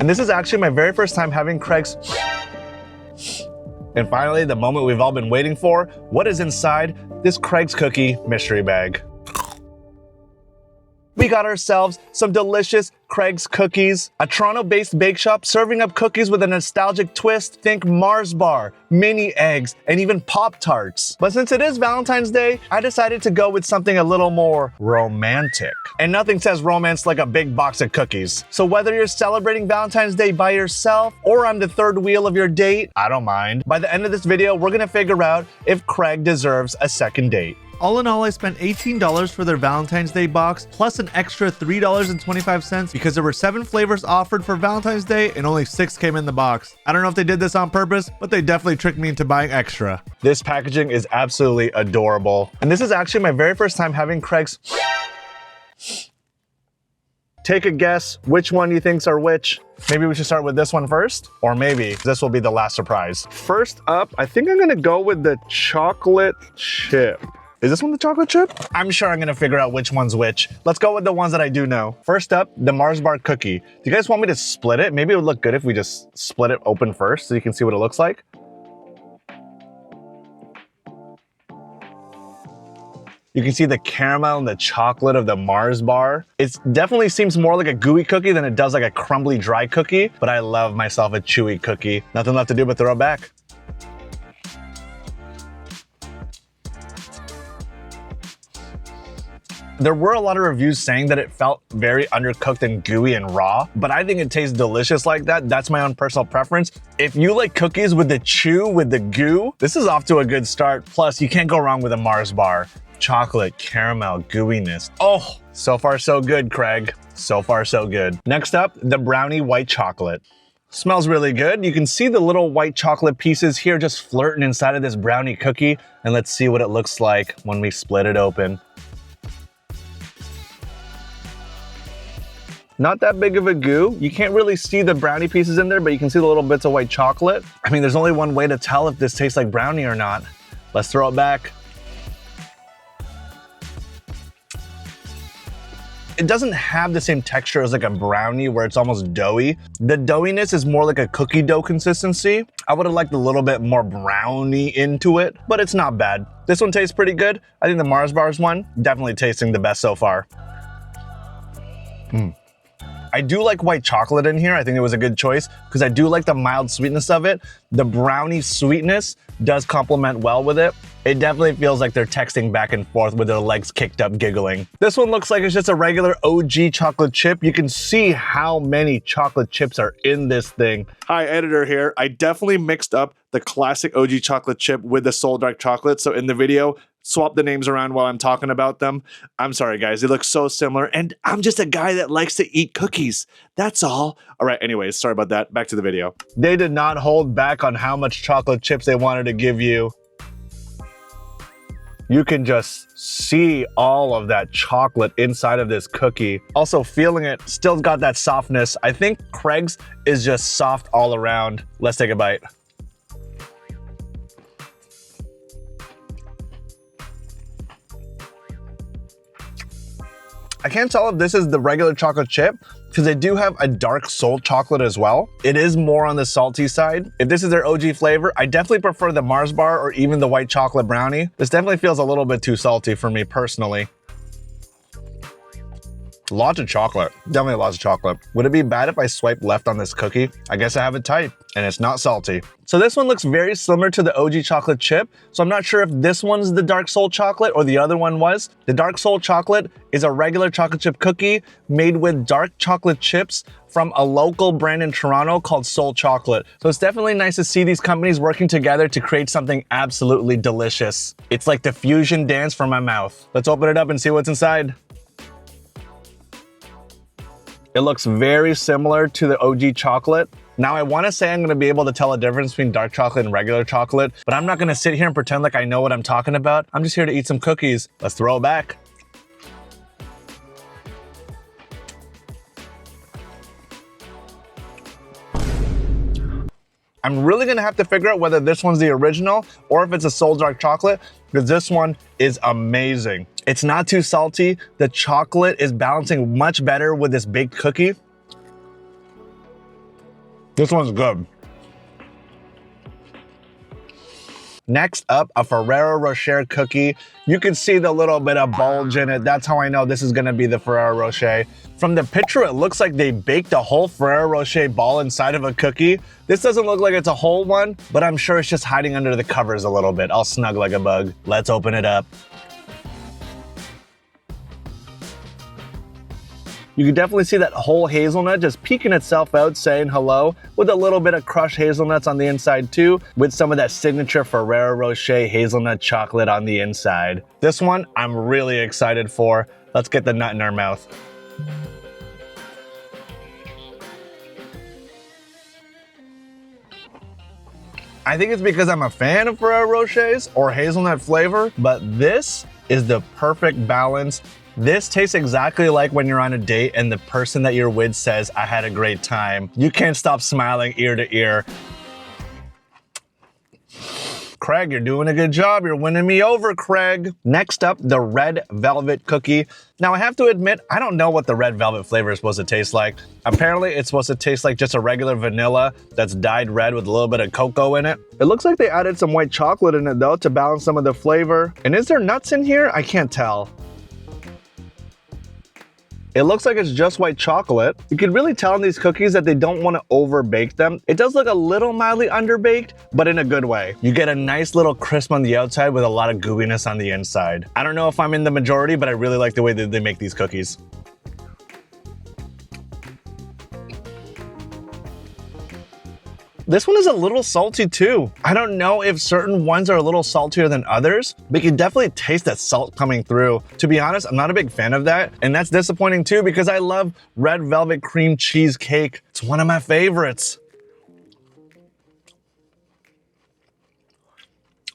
And this is actually my very first time having Craig's. And finally, the moment we've all been waiting for, what is inside this Craig's cookie mystery bag? We got ourselves some delicious Craig's cookies, a Toronto-based bake shop serving up cookies with a nostalgic twist. Think Mars bar, mini eggs, and even Pop-Tarts. But since it is Valentine's Day, I decided to go with something a little more romantic. And nothing says romance like a big box of cookies. So whether you're celebrating Valentine's Day by yourself or on the third wheel of your date, I don't mind. By the end of this video, we're gonna figure out if Craig deserves a second date. All in all, I spent $18 for their Valentine's Day box, plus an extra $3.25 because there were 7 flavors offered for Valentine's Day and only 6 came in the box. I don't know if they did this on purpose, but they definitely tricked me into buying extra. This packaging is absolutely adorable. And this is actually my very first time having Craig's. Take a guess which one you thinks are which. Maybe we should start with this one first, or maybe this will be the last surprise. First up, I think I'm gonna go with the chocolate chip. Is this one the chocolate chip? I'm sure I'm gonna figure out which one's which. Let's go with the ones that I do know. First up, the Mars bar cookie. Do you guys want me to split it? Maybe it would look good if we just split it open first so you can see what it looks like. You can see the caramel and the chocolate of the Mars bar. It definitely seems more like a gooey cookie than it does like a crumbly dry cookie, but I love myself a chewy cookie. Nothing left to do but throw it back. There were a lot of reviews saying that it felt very undercooked and gooey and raw, but I think it tastes delicious like that. That's my own personal preference. If you like cookies with the chew, with the goo, this is off to a good start. Plus, you can't go wrong with a Mars bar. Chocolate, caramel, gooiness. Oh, so far so good, Craig. So far so good. Next up, the Brownie white chocolate. Smells really good. You can see the little white chocolate pieces here just flirting inside of this brownie cookie. And let's see what it looks like when we split it open. Not that big of a goo. You can't really see the brownie pieces in there, but you can see the little bits of white chocolate. I mean, there's only one way to tell if this tastes like brownie or not. Let's throw it back. It doesn't have the same texture as like a brownie where it's almost doughy. The doughiness is more like a cookie dough consistency. I would have liked a little bit more brownie into it, but it's not bad. This one tastes pretty good. I think the Mars bars one, definitely tasting the best so far. I do like white chocolate in here. I think it was a good choice because I do like the mild sweetness of it. The brownie sweetness does complement well with it. It definitely feels like they're texting back and forth with their legs kicked up giggling. This one looks like it's just a regular OG chocolate chip. You can see how many chocolate chips are in this thing. Hi, editor here. I definitely mixed up the classic OG chocolate chip with the Soul Dark chocolate. So in the video, swap the names around while I'm talking about them. I'm sorry, guys. They look so similar. And I'm just a guy that likes to eat cookies. That's all. All right, anyways, sorry about that. Back to the video. They did not hold back on how much chocolate chips they wanted to give you. You can just see all of that chocolate inside of this cookie. Also feeling it, still got that softness. I think Craig's is just soft all around. Let's take a bite. I can't tell if this is the regular chocolate chip because they do have a dark soul chocolate as well. It is more on the salty side. If this is their OG flavor, I definitely prefer the Mars bar or even the white chocolate brownie. This definitely feels a little bit too salty for me personally. Lots of chocolate, definitely lots of chocolate. Would it be bad if I swipe left on this cookie? I guess I have it tight and it's not salty. So this one looks very similar to the OG chocolate chip. So I'm not sure if this one's the dark soul chocolate or the other one was. The dark soul chocolate is a regular chocolate chip cookie made with dark chocolate chips from a local brand in Toronto called Soul Chocolate. So it's definitely nice to see these companies working together to create something absolutely delicious. It's like the fusion dance for my mouth. Let's open it up and see what's inside. It looks very similar to the OG chocolate. Now I wanna say I'm gonna be able to tell a difference between dark chocolate and regular chocolate, but I'm not gonna sit here and pretend like I know what I'm talking about. I'm just here to eat some cookies. Let's throw it back. I'm really gonna have to figure out whether this one's the original or if it's a Soul Dark chocolate, because this one is amazing. It's not too salty. The chocolate is balancing much better with this baked cookie. This one's good. Next up, a Ferrero Rocher cookie. You can see the little bit of bulge in it. That's how I know this is gonna be the Ferrero Rocher. From the picture, it looks like they baked a whole Ferrero Rocher ball inside of a cookie. This doesn't look like it's a whole one, but I'm sure it's just hiding under the covers a little bit. I'll snug like a bug. Let's open it up. You can definitely see that whole hazelnut just peeking itself out, saying hello, with a little bit of crushed hazelnuts on the inside too, with some of that signature Ferrero Rocher hazelnut chocolate on the inside. This one I'm really excited for. Let's get the nut in our mouth. I think it's because I'm a fan of Ferrero Rochers or hazelnut flavor, but this is the perfect balance. This tastes exactly like when you're on a date and the person that you're with says, I had a great time. You can't stop smiling ear to ear. Craig, you're doing a good job. You're winning me over, Craig. Next up, the red velvet cookie. Now I have to admit, I don't know what the red velvet flavor is supposed to taste like. Apparently it's supposed to taste like just a regular vanilla that's dyed red with a little bit of cocoa in it. It looks like they added some white chocolate in it though to balance some of the flavor. And is there nuts in here? I can't tell. It looks like it's just white chocolate. You can really tell in these cookies that they don't want to over bake them. It does look a little mildly underbaked, but in a good way. You get a nice little crisp on the outside with a lot of gooiness on the inside. I don't know if I'm in the majority, but I really like the way that they make these cookies. This one is a little salty too. I don't know if certain ones are a little saltier than others, but you can definitely taste that salt coming through. To be honest, I'm not a big fan of that, and that's disappointing too because I love red velvet cream cheesecake. It's one of my favorites.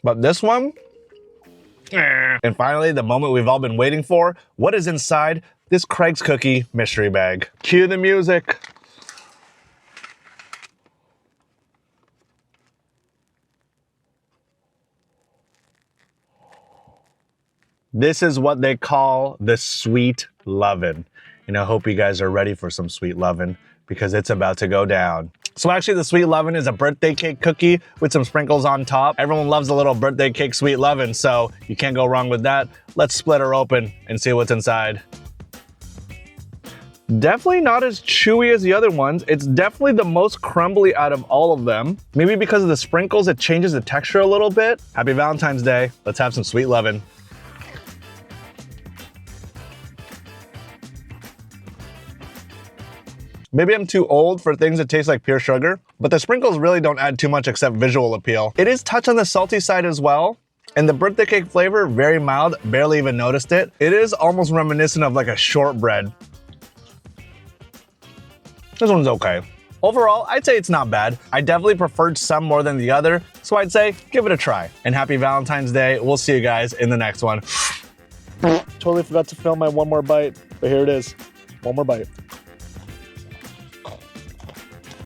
But this one, and finally, the moment we've all been waiting for, what is inside this Craig's Cookie mystery bag? Cue the music. This is what they call the sweet lovin'. And I hope you guys are ready for some sweet lovin' because it's about to go down. So actually the sweet lovin' is a birthday cake cookie with some sprinkles on top. Everyone loves a little birthday cake sweet lovin', so you can't go wrong with that. Let's split her open and see what's inside. Definitely not as chewy as the other ones. It's definitely the most crumbly out of all of them. Maybe because of the sprinkles, it changes the texture a little bit. Happy Valentine's Day. Let's have some sweet lovin'. Maybe I'm too old for things that taste like pure sugar, but the sprinkles really don't add too much except visual appeal. It is touched on the salty side as well, and the birthday cake flavor, very mild, barely even noticed it. It is almost reminiscent of like a shortbread. This one's okay. Overall, I'd say it's not bad. I definitely preferred some more than the other, so I'd say give it a try. And happy Valentine's Day. We'll see you guys in the next one. Totally forgot to film my one more bite, but here it is. One more bite.